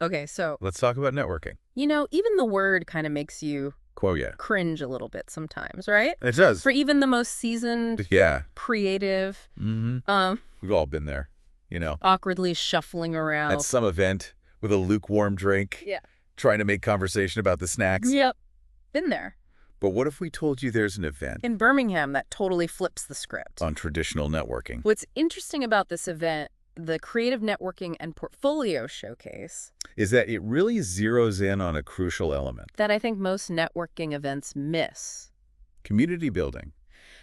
Okay, so, Let's talk about networking. even the word kind of makes you Quote, cringe a little bit sometimes, right? it does. For even the most seasoned, Yeah. creative, Mm-hmm. um, We've all been there, you know. awkwardly shuffling At around. some event with a lukewarm drink, Yeah. trying to make conversation about the snacks. Yep. Been there. But what if we told you there's an event In Birmingham, that totally flips the script. on traditional networking? What's interesting about this event, the Creative Networking and Portfolio Showcase, Is that it really zeroes in on a crucial element. that I think most networking events miss. Community building.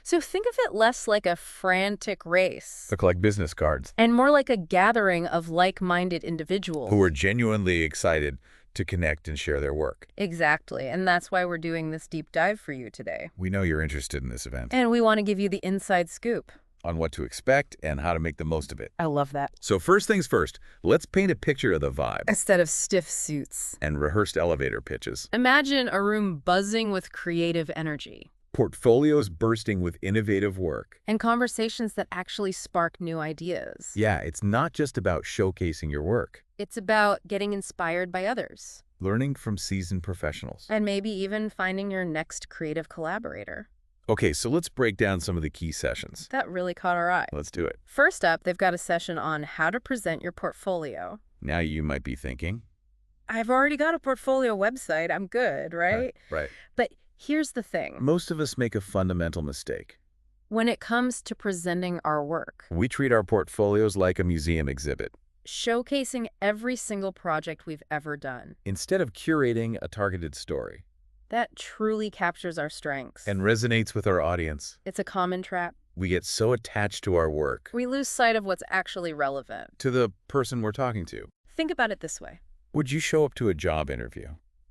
So think of it less like a frantic race Look like business cards. and more like a gathering of like-minded individuals. Who are genuinely excited to connect and share their work. Exactly, and that's why we're doing this deep dive for you today. We know you're interested in this event. And we want to give you the inside scoop. On what to expect and how to make the most of it. I love that. So first things first, let's paint a picture of the vibe Instead of stiff suits. and rehearsed elevator pitches. Imagine a room buzzing with creative energy. Portfolios bursting with innovative work. And conversations that actually spark new ideas. Yeah, it's not just about showcasing your work. It's about getting inspired by others. Learning from seasoned professionals. And maybe even finding your next creative collaborator. Okay, so let's break down some of the key sessions. That really caught our eye. Let's do it. First up, they've got a session on how to present your portfolio. Now you might be thinking. I've already got a portfolio website. I'm good, right? Right. But here's the thing. Most of us make a fundamental mistake. When it comes to presenting our work, We treat our portfolios like a museum exhibit, showcasing every single project we've ever done. instead of curating a targeted story. That truly captures our strengths. And resonates with our audience. It's a common trap. We get so attached to our work, We lose sight of what's actually relevant. to the person we're talking to. Think about it this way. Would you show up to a job interview,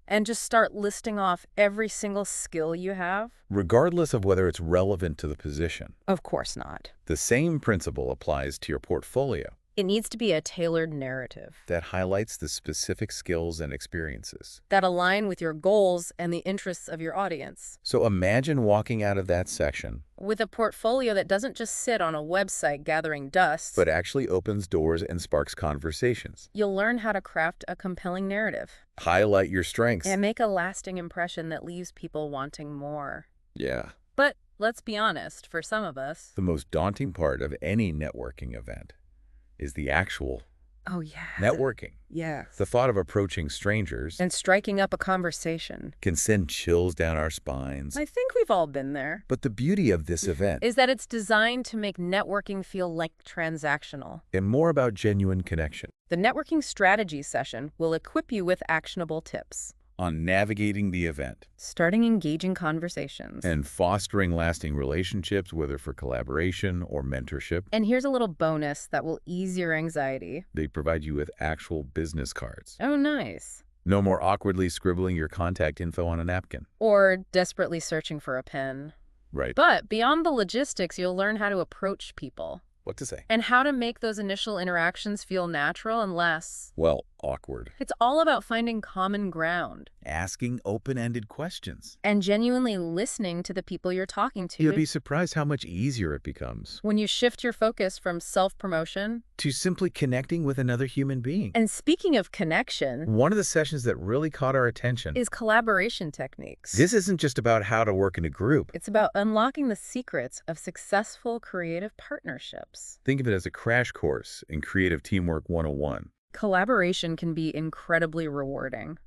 And just start listing off every single skill you have? regardless of whether it's relevant to the position? Of course not. The same principle applies to your portfolio It needs to be a tailored narrative that highlights the specific skills and experiences. that align with your goals and the interests of your audience. So imagine walking out of that section, With a portfolio that doesn't just sit on a website gathering dust, but actually opens doors and sparks conversations. you'll learn how to craft a compelling narrative Highlight your strengths. and make a lasting impression that leaves people wanting more. Yeah. But let's be honest, for some of us, The most daunting part of any networking event is the actual oh yeah, networking. yeah, The thought of approaching strangers and striking up a conversation. can send chills down our spines. I think we've all been there. But the beauty of this event Is that it's designed to make networking feel like transactional. and more about genuine connection The networking strategy session will equip you with actionable tips, on navigating the event starting engaging conversations. and fostering lasting relationships, whether for collaboration or mentorship. And here's a little bonus that will ease your anxiety. They provide you with actual business cards. Oh, nice. No more awkwardly scribbling your contact info on a napkin. Or desperately searching for a pen. Right. But beyond the logistics, you'll learn how to approach people What to say? and how to make those initial interactions feel natural and less. Well, awkward. It's all about finding common ground Asking open-ended questions. and genuinely listening to the people you're talking to. You'll be surprised how much easier it becomes when you shift your focus from self-promotion. to simply connecting with another human being. And speaking of connection, One of the sessions that really caught our attention is collaboration techniques. This isn't just about how to work in a group. It's about unlocking the secrets of successful creative partnerships. Think of it as a crash course in Creative Teamwork 101. Collaboration can be incredibly rewarding.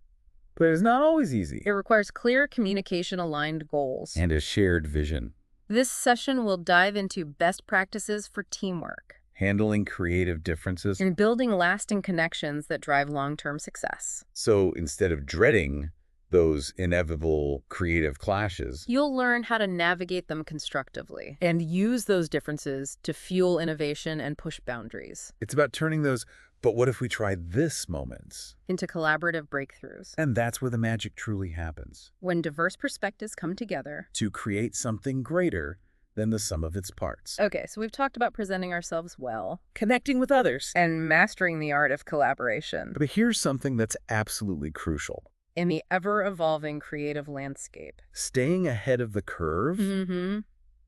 But it's not always easy. It requires clear communication-aligned goals. And a shared vision. This session will dive into best practices for teamwork Handling creative differences. and building lasting connections that drive long-term success. So instead of dreading those inevitable creative clashes, You'll learn how to navigate them constructively and use those differences to fuel innovation and push boundaries it's about turning those, but what if we tried this moments? into collaborative breakthroughs. And that's where the magic truly happens. When diverse perspectives come together. To create something greater than the sum of its parts. Okay, so we've talked about presenting ourselves well Connecting with others. and mastering the art of collaboration But here's something that's absolutely crucial. in the ever-evolving creative landscape. Staying ahead of the curve, Mm-hmm.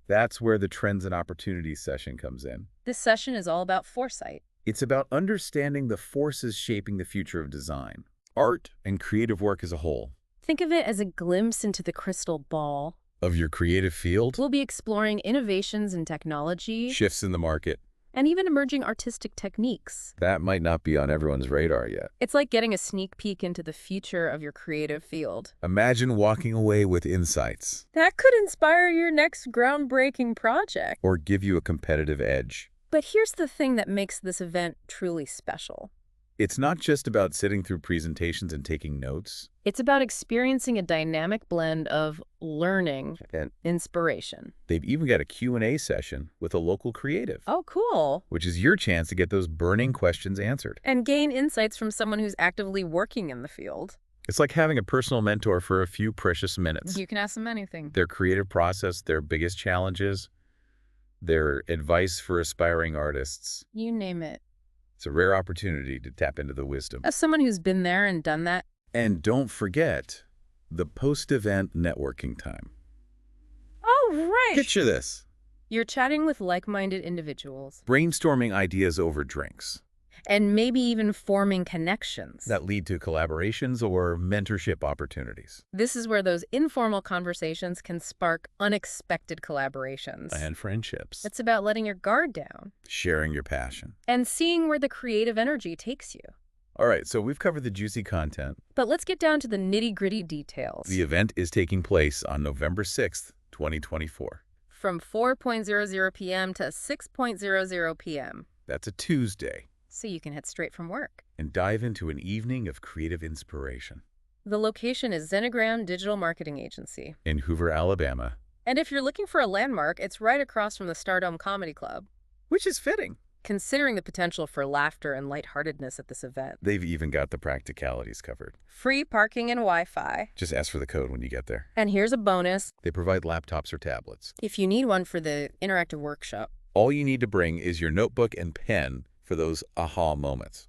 that's where the Trends and Opportunities session comes in. This session is all about foresight. It's about understanding the forces shaping the future of design, art, and creative work as a whole. Think of it as a glimpse into the crystal ball. Of your creative field, We'll be exploring innovations in technology shifts in the market. and even emerging artistic techniques. That might not be on everyone's radar yet. It's like getting a sneak peek into the future of your creative field. Imagine walking away with insights That could inspire your next groundbreaking project. or give you a competitive edge. But here's the thing that makes this event truly special. It's not just about sitting through presentations and taking notes. It's about experiencing a dynamic blend of learning And inspiration. they've even got a Q&A session with a local creative, Oh, cool. which is your chance to get those burning questions answered. And gain insights from someone who's actively working in the field. It's like having a personal mentor for a few precious minutes. You can ask them anything. Their creative process, their biggest challenges, their advice for aspiring artists. You name it. It's a rare opportunity to tap into the wisdom. As someone who's been there and done that, And don't forget the post-event networking time. oh, right. Picture this. You're chatting with like-minded individuals Brainstorming ideas over drinks and maybe even forming connections. that lead to collaborations or mentorship opportunities. This is where those informal conversations can spark unexpected collaborations. And friendships. It's about letting your guard down Sharing your passion. and seeing where the creative energy takes you. All right, so we've covered the juicy content. But let's get down to the nitty-gritty details. The event is taking place on November 6th, 2024. From 4:00 p.m. to 6:00 p.m. That's a Tuesday. So you can hit straight from work. And dive into an evening of creative inspiration The location is Xenogram Digital Marketing Agency. in Hoover, Alabama. And if you're looking for a landmark, it's right across from the Stardome Comedy Club. Which is fitting. Considering the potential for laughter and lightheartedness at this event. They've even got the practicalities covered. Free parking and Wi-Fi. Just ask for the code when you get there. And here's a bonus. They provide laptops or tablets. If you need one for the interactive workshop. All you need to bring is your notebook and pen for those aha moments.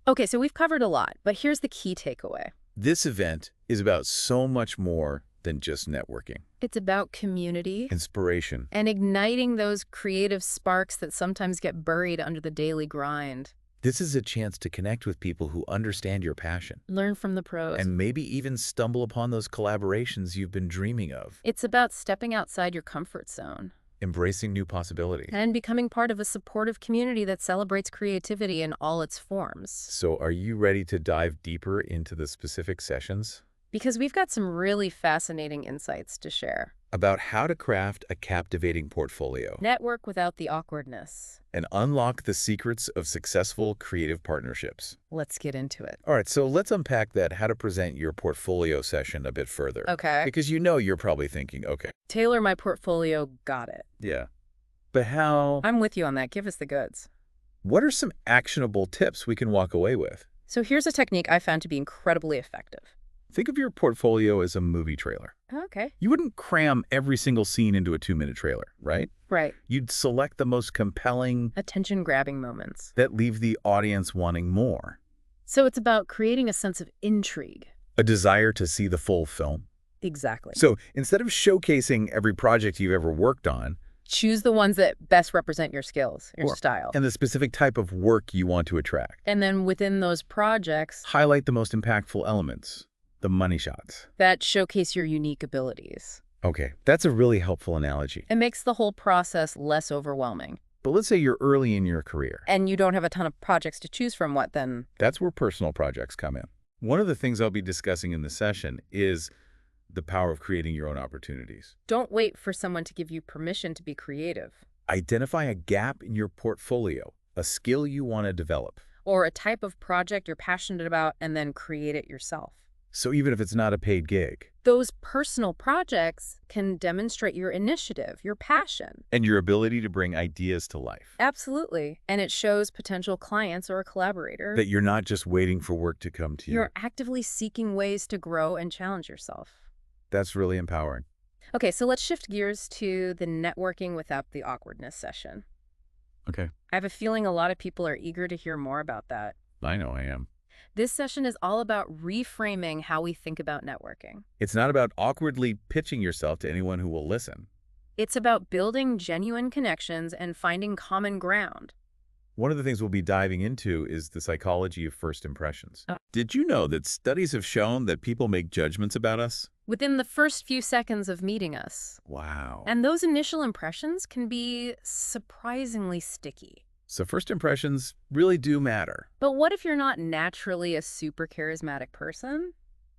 Okay, so we've covered a lot, but here's the key takeaway. This event is about so much more than just networking. It's about community Inspiration. and igniting those creative sparks that sometimes get buried under the daily grind. This is a chance to connect with people who understand your passion Learn from the pros. and maybe even stumble upon those collaborations you've been dreaming of. It's about stepping outside your comfort zone Embracing new possibilities. and becoming part of a supportive community that celebrates creativity in all its forms. So are you ready to dive deeper into the specific sessions? Because we've got some really fascinating insights to share. About how to craft a captivating portfolio Network without the awkwardness. and unlock the secrets of successful creative partnerships. Let's get into it. All right, so let's unpack that how to present your portfolio session a bit further. Okay. Because you're probably thinking, okay, Tailor my portfolio, got it. yeah. But how? I'm with you on that. Give us the goods. What are some actionable tips we can walk away with? So here's a technique I found to be incredibly effective. Think of your portfolio as a movie trailer. Okay. You wouldn't cram every single scene into a 2-minute trailer, right? Right. You'd select the most compelling Attention-grabbing moments. that leave the audience wanting more. So it's about creating a sense of intrigue. A desire to see the full film. Exactly. So instead of showcasing every project you've ever worked on Choose the ones that best represent your skills, your style. and the specific type of work you want to attract, And then within those projects highlight the most impactful elements, the money shots. that showcase your unique abilities. Okay, that's a really helpful analogy. It makes the whole process less overwhelming. But let's say you're early in your career. And you don't have a ton of projects to choose from. What then? That's where personal projects come in. One of the things I'll be discussing in the session is the power of creating your own opportunities. Don't wait for someone to give you permission to be creative. Identify a gap in your portfolio, a skill you want to develop. Or a type of project you're passionate about and then create it yourself. So even if it's not a paid gig. Those personal projects can demonstrate your initiative, your passion. And your ability to bring ideas to life. Absolutely. And it shows potential clients or a collaborator That you're not just waiting for work to come to you. you're actively seeking ways to grow and challenge yourself. That's really empowering. Okay, so let's shift gears to the networking without the awkwardness session. Okay. I have a feeling a lot of people are eager to hear more about that. I know I am. This session is all about reframing how we think about networking. It's not about awkwardly pitching yourself to anyone who will listen. It's about building genuine connections and finding common ground. One of the things we'll be diving into is the psychology of first impressions. Did you know that studies have shown that people make judgments about us? Within the first few seconds of meeting us. Wow. And those initial impressions can be surprisingly sticky. So first impressions really do matter. But what if you're not naturally a super charismatic person?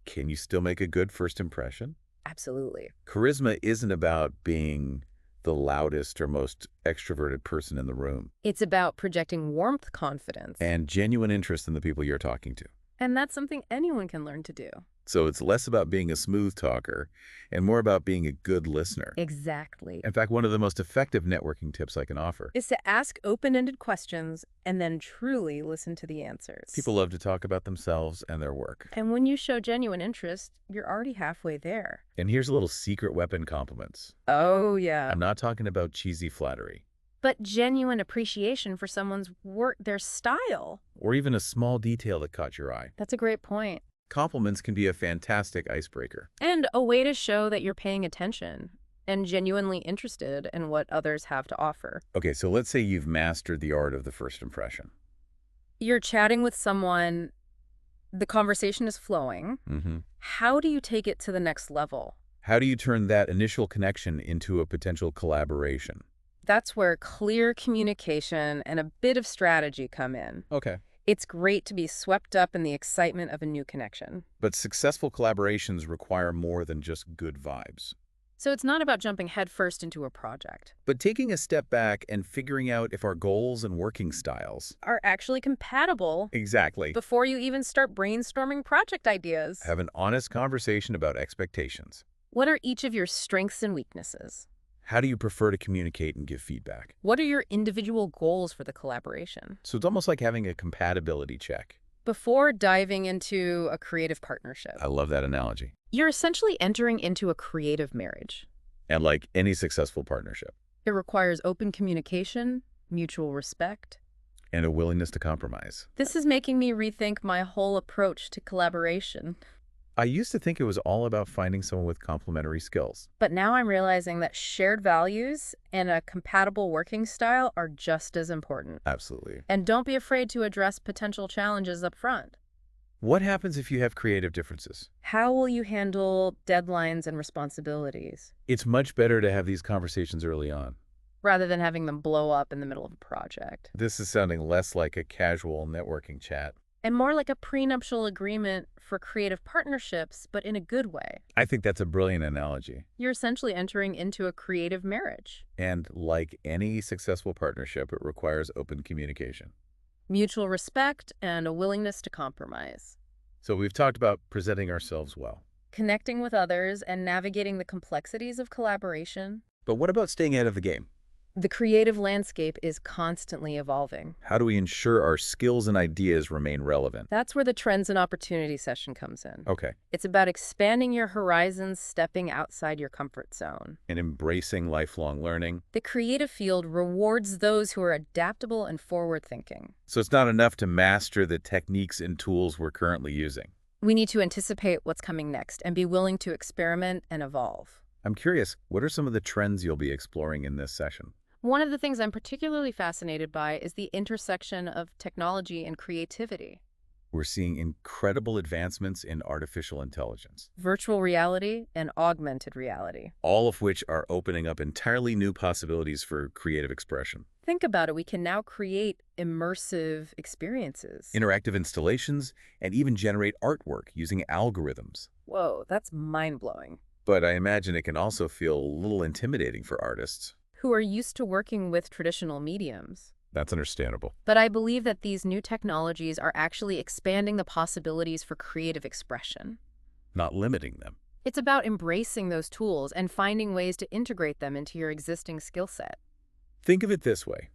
Can you still make a good first impression? Absolutely. Charisma isn't about being the loudest or most extroverted person in the room. It's about projecting warmth, confidence. And genuine interest in the people you're talking to. And that's something anyone can learn to do. So it's less about being a smooth talker and more about being a good listener. Exactly. In fact, one of the most effective networking tips I can offer Is to ask open-ended questions and then truly listen to the answers. people love to talk about themselves and their work. And when you show genuine interest, you're already halfway there. And here's a little secret weapon: compliments. Oh, yeah. I'm not talking about cheesy flattery But genuine appreciation for someone's work, their style. or even a small detail that caught your eye. That's a great point. Compliments can be a fantastic icebreaker. And a way to show that you're paying attention and genuinely interested in what others have to offer. Okay, so let's say you've mastered the art of the first impression. You're chatting with someone, the conversation is flowing. How do you take it to the next level? How do you turn that initial connection into a potential collaboration? That's where clear communication and a bit of strategy come in. Okay. It's great to be swept up in the excitement of a new connection. But successful collaborations require more than just good vibes. So it's not about jumping headfirst into a project. But taking a step back and figuring out if our goals and working styles Are actually compatible exactly before you even start brainstorming project ideas. have an honest conversation about expectations. What are each of your strengths and weaknesses? How do you prefer to communicate and give feedback? What are your individual goals for the collaboration? So it's almost like having a compatibility check. Before diving into a creative partnership, I love that analogy. you're essentially entering into a creative marriage. And like any successful partnership, It requires open communication, mutual respect. and a willingness to compromise. This is making me rethink my whole approach to collaboration. I used to think it was all about finding someone with complementary skills. But now I'm realizing that shared values and a compatible working style are just as important. Absolutely. And don't be afraid to address potential challenges up front. What happens if you have creative differences? How will you handle deadlines and responsibilities, It's much better to have these conversations early on. rather than having them blow up in the middle of a project? This is sounding less like a casual networking chat. And more like a prenuptial agreement for creative partnerships, but in a good way. I think that's a brilliant analogy. You're essentially entering into a creative marriage. And like any successful partnership, it requires open communication. Mutual respect and a willingness to compromise. So we've talked about presenting ourselves well. Connecting with others and navigating the complexities of collaboration. But what about staying ahead of the game? The creative landscape is constantly evolving. How do we ensure our skills and ideas remain relevant? That's where the Trends and Opportunities session comes in. Okay. It's about expanding your horizons, stepping outside your comfort zone. And embracing lifelong learning. The creative field rewards those who are adaptable and forward-thinking. So it's not enough to master the techniques and tools we're currently using. We need to anticipate what's coming next and be willing to experiment and evolve. I'm curious, what are some of the trends you'll be exploring in this session? One of the things I'm particularly fascinated by is the intersection of technology and creativity. We're seeing incredible advancements in artificial intelligence, Virtual reality and augmented reality. all of which are opening up entirely new possibilities for creative expression. Think about it, we can now create immersive experiences. Interactive installations, and even generate artwork using algorithms. Whoa, that's mind-blowing. But I imagine it can also feel a little intimidating for artists. Who are used to working with traditional mediums. That's understandable. But I believe that these new technologies are actually expanding the possibilities for creative expression. Not limiting them. It's about embracing those tools and finding ways to integrate them into your existing skill set. Think of it this way.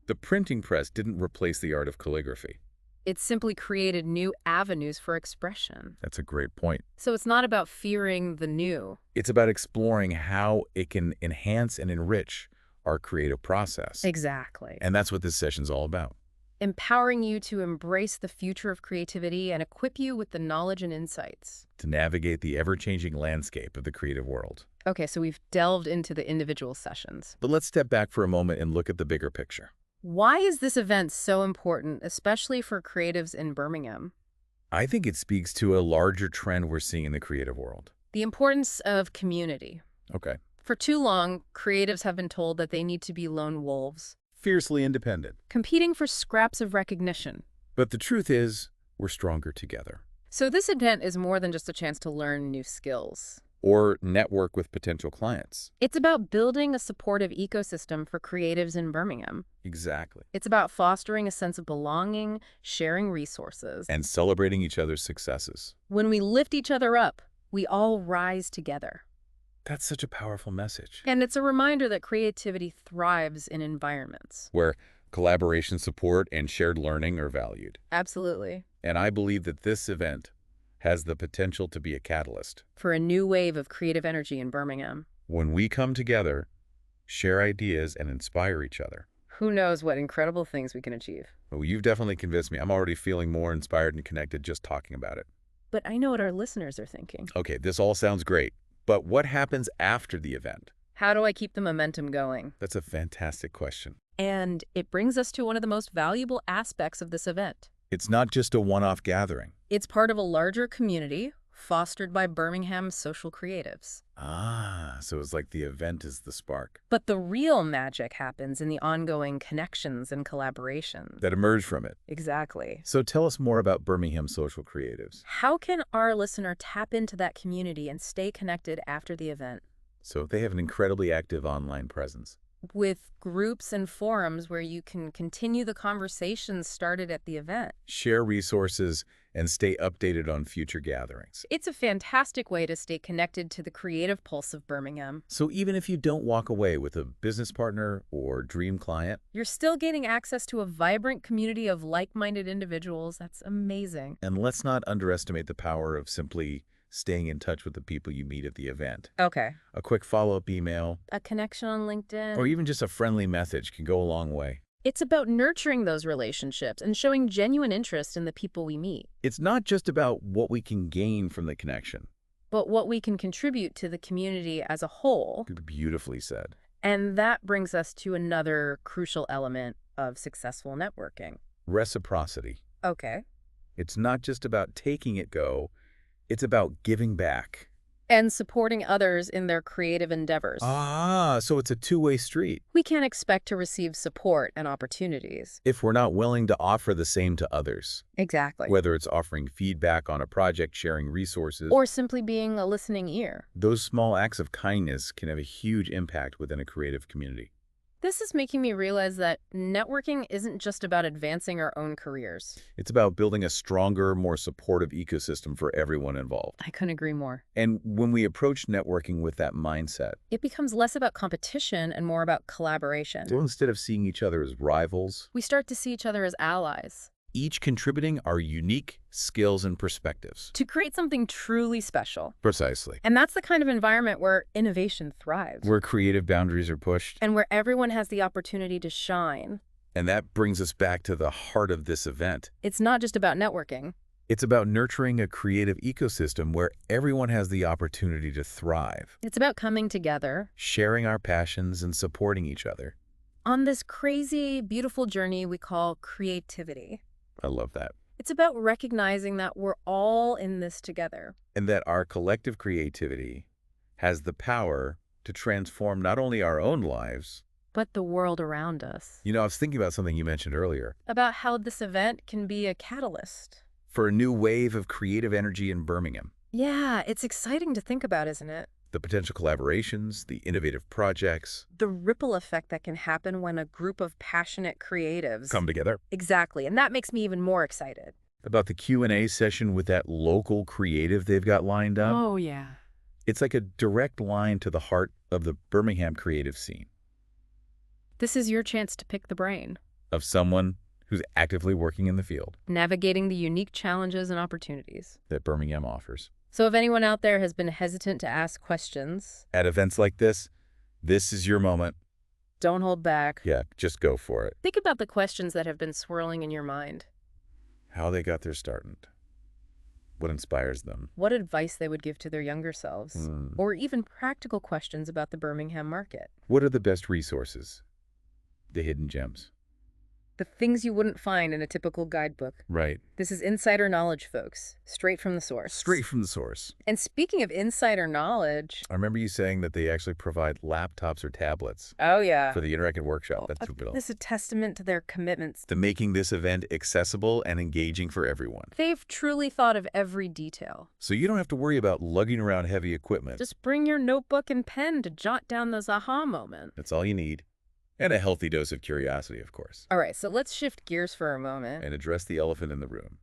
The printing press didn't replace the art of calligraphy. It simply created new avenues for expression. That's a great point. So it's not about fearing the new. It's about exploring how it can enhance and enrich our creative process. Exactly. And that's what this session's all about. Empowering you to embrace the future of creativity and equip you with the knowledge and insights. To navigate the ever-changing landscape of the creative world. Okay, so we've delved into the individual sessions. But let's step back for a moment and look at the bigger picture. Why is this event so important, especially for creatives in Birmingham? I think it speaks to a larger trend we're seeing in the creative world. The importance of community. Okay. For too long, creatives have been told that they need to be lone wolves, Fiercely independent. competing for scraps of recognition. But the truth is, we're stronger together. So this event is more than just a chance to learn new skills. Or network with potential clients. It's about building a supportive ecosystem for creatives in Birmingham. Exactly. It's about fostering a sense of belonging, sharing resources. And celebrating each other's successes. When we lift each other up, we all rise together. That's such a powerful message. And it's a reminder that creativity thrives in environments. Where collaboration, support, and shared learning are valued. Absolutely. And I believe that this event has the potential to be a catalyst. For a new wave of creative energy in Birmingham. When we come together, share ideas, and inspire each other. Who knows what incredible things we can achieve. Well, you've definitely convinced me. I'm already feeling more inspired and connected just talking about it. But I know what our listeners are thinking. Okay, this all sounds great. But what happens after the event? How do I keep the momentum going? That's a fantastic question. And it brings us to one of the most valuable aspects of this event. It's not just a one-off gathering. It's part of a larger community fostered by Birmingham's social creatives. So it's like the event is the spark. But the real magic happens in the ongoing connections and collaborations. That emerge from it. Exactly. So tell us more about Birmingham social creatives. How can our listener tap into that community and stay connected after the event? So they have an incredibly active online presence. With groups and forums where you can continue the conversations started at the event. Share resources and stay updated on future gatherings. It's a fantastic way to stay connected to the creative pulse of Birmingham. So even if you don't walk away with a business partner or dream client, You're still getting access to a vibrant community of like-minded individuals. That's amazing. and let's not underestimate the power of simply staying in touch with the people you meet at the event. Okay. A quick follow-up email, A connection on LinkedIn. or even just a friendly message can go a long way. It's about nurturing those relationships and showing genuine interest in the people we meet, It's not just about what we can gain from the connection. but what we can contribute to the community as a whole. Beautifully said. And that brings us to another crucial element of successful networking. Reciprocity. Okay. It's not just about taking it go, it's about giving back. And supporting others in their creative endeavors. So it's a two-way street. We can't expect to receive support and opportunities. If we're not willing to offer the same to others, Exactly. whether it's offering feedback on a project, sharing resources, Or simply being a listening ear. those small acts of kindness can have a huge impact within a creative community. This is making me realize that networking isn't just about advancing our own careers. It's about building a stronger, more supportive ecosystem for everyone involved. I couldn't agree more. And when we approach networking with that mindset, It becomes less about competition and more about collaboration. so instead of seeing each other as rivals, We start to see each other as allies each contributing our unique skills and perspectives. to create something truly special. Precisely. And that's the kind of environment where innovation thrives. Where creative boundaries are pushed. And where everyone has the opportunity to shine. And that brings us back to the heart of this event. It's not just about networking. It's about nurturing a creative ecosystem where everyone has the opportunity to thrive, It's about coming together sharing our passions and supporting each other. on this crazy, beautiful journey we call creativity. I love that. It's about recognizing that we're all in this together. And that our collective creativity has the power to transform not only our own lives. But the world around us. You know, I was thinking about something you mentioned earlier. About how this event can be a catalyst. For a new wave of creative energy in Birmingham. Yeah, it's exciting to think about, isn't it? The potential collaborations, the innovative projects. The ripple effect that can happen when a group of passionate creatives Come together. Exactly, and that makes me even more excited. About the Q&A session with that local creative they've got lined up. Oh, yeah. It's like a direct line to the heart of the Birmingham creative scene. This is your chance to pick the brain. Of someone who's actively working in the field. Navigating the unique challenges and opportunities That Birmingham offers. So if anyone out there has been hesitant to ask questions, At events like this is your moment. don't hold back. Yeah, just go for it. Think about the questions that have been swirling in your mind. How they got their start. What inspires them. What advice they would give to their younger selves. Mm. Or even practical questions about the Birmingham market. What are the best resources? The hidden gems. The things you wouldn't find in a typical guidebook. Right. This is insider knowledge, folks. Straight from the source. Straight from the source. And speaking of insider knowledge... I remember you saying that they actually provide laptops or tablets. Oh, yeah. For the interactive workshop. That's super. This is a testament to their commitments. To making this event accessible and engaging for everyone. They've truly thought of every detail. So you don't have to worry about lugging around heavy equipment. Just bring your notebook and pen to jot down those aha moments. That's all you need. And a healthy dose of curiosity, of course. All right, so let's shift gears for a moment. And address the elephant in the room.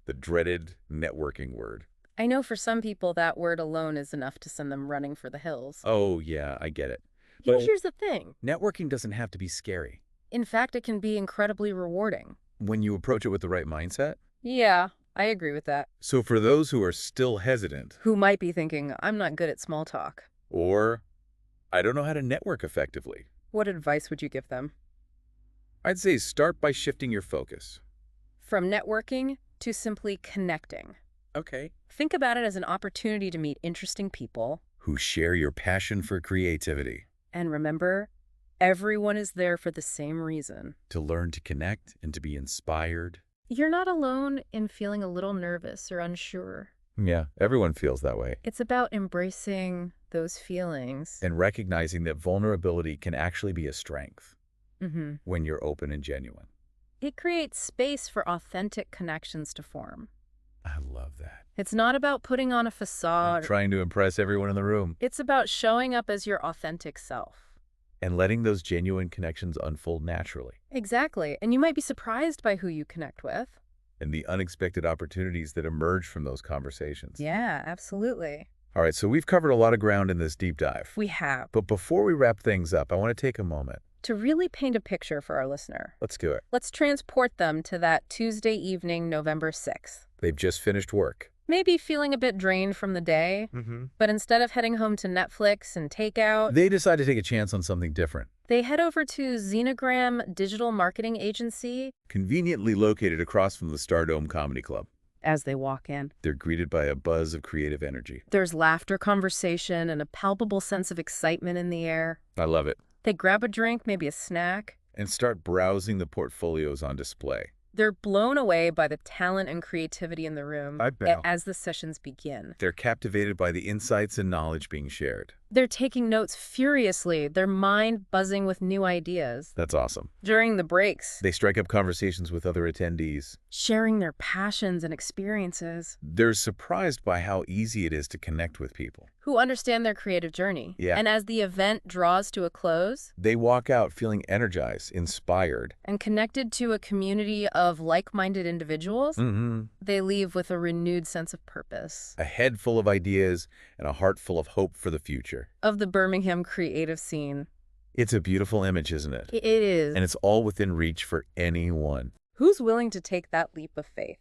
The dreaded networking word. I know for some people that word alone is enough to send them running for the hills. Oh, yeah, I get it. But here's the thing. Networking doesn't have to be scary. In fact, it can be incredibly rewarding. When you approach it with the right mindset? Yeah, I agree with that. So for those who are still hesitant. Who might be thinking, I'm not good at small talk. Or, I don't know how to network effectively. What advice would you give them? I'd say start by shifting your focus. From networking to simply connecting. Okay. Think about it as an opportunity to meet interesting people. Who share your passion for creativity. And remember, everyone is there for the same reason. To learn to connect and to be inspired. You're not alone in feeling a little nervous or unsure. Yeah, everyone feels that way. It's about embracing those feelings. And recognizing that vulnerability can actually be a strength. When you're open and genuine. It creates space for authentic connections to form. I love that. It's not about putting on a facade. Trying to impress everyone in the room. It's about showing up as your authentic self. And letting those genuine connections unfold naturally. Exactly. And you might be surprised by who you connect with. And the unexpected opportunities that emerge from those conversations. Yeah, absolutely. All right, so we've covered a lot of ground in this deep dive. We have. But before we wrap things up, I want to take a moment. To really paint a picture for our listener. Let's do it. Let's transport them to that Tuesday evening, November 6th. They've just finished work. Maybe feeling a bit drained from the day, but instead of heading home to Netflix and takeout, they decide to take a chance on something different. They head over to Xenogram Digital Marketing Agency, conveniently located across from the Stardome Comedy Club. As they walk in, they're greeted by a buzz of creative energy. There's laughter, conversation, and a palpable sense of excitement in the air. I love it. They grab a drink, maybe a snack, and start browsing the portfolios on display. They're blown away by the talent and creativity in the room as the sessions begin. They're captivated by the insights and knowledge being shared. They're taking notes furiously, their mind buzzing with new ideas. That's awesome. During the breaks, they strike up conversations with other attendees, sharing their passions and experiences. They're surprised by how easy it is to connect with people who understand their creative journey. Yeah. And as the event draws to a close, they walk out feeling energized, inspired, and connected to a community of like-minded individuals. They leave with a renewed sense of purpose. A head full of ideas and a heart full of hope for the future. Of the Birmingham creative scene. It's a beautiful image, isn't it? It is. And it's all within reach for anyone. Who's willing to take that leap of faith?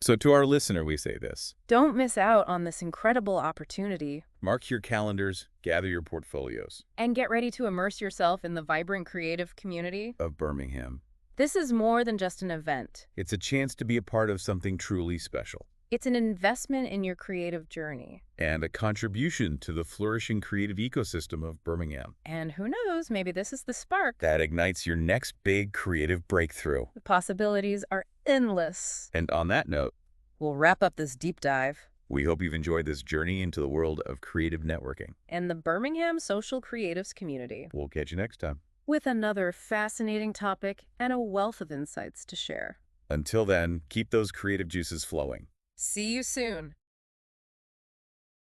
So to our listener, we say this. Don't miss out on this incredible opportunity. Mark your calendars, gather your portfolios. And get ready to immerse yourself in the vibrant creative community of Birmingham. This is more than just an event. It's a chance to be a part of something truly special. It's an investment in your creative journey. And a contribution to the flourishing creative ecosystem of Birmingham. And who knows, maybe this is the spark that ignites your next big creative breakthrough. The possibilities are endless. And on that note, we'll wrap up this deep dive. We hope you've enjoyed this journey into the world of creative networking. And the Birmingham social creatives community. We'll catch you next time. With another fascinating topic and a wealth of insights to share. Until then, keep those creative juices flowing. See you soon.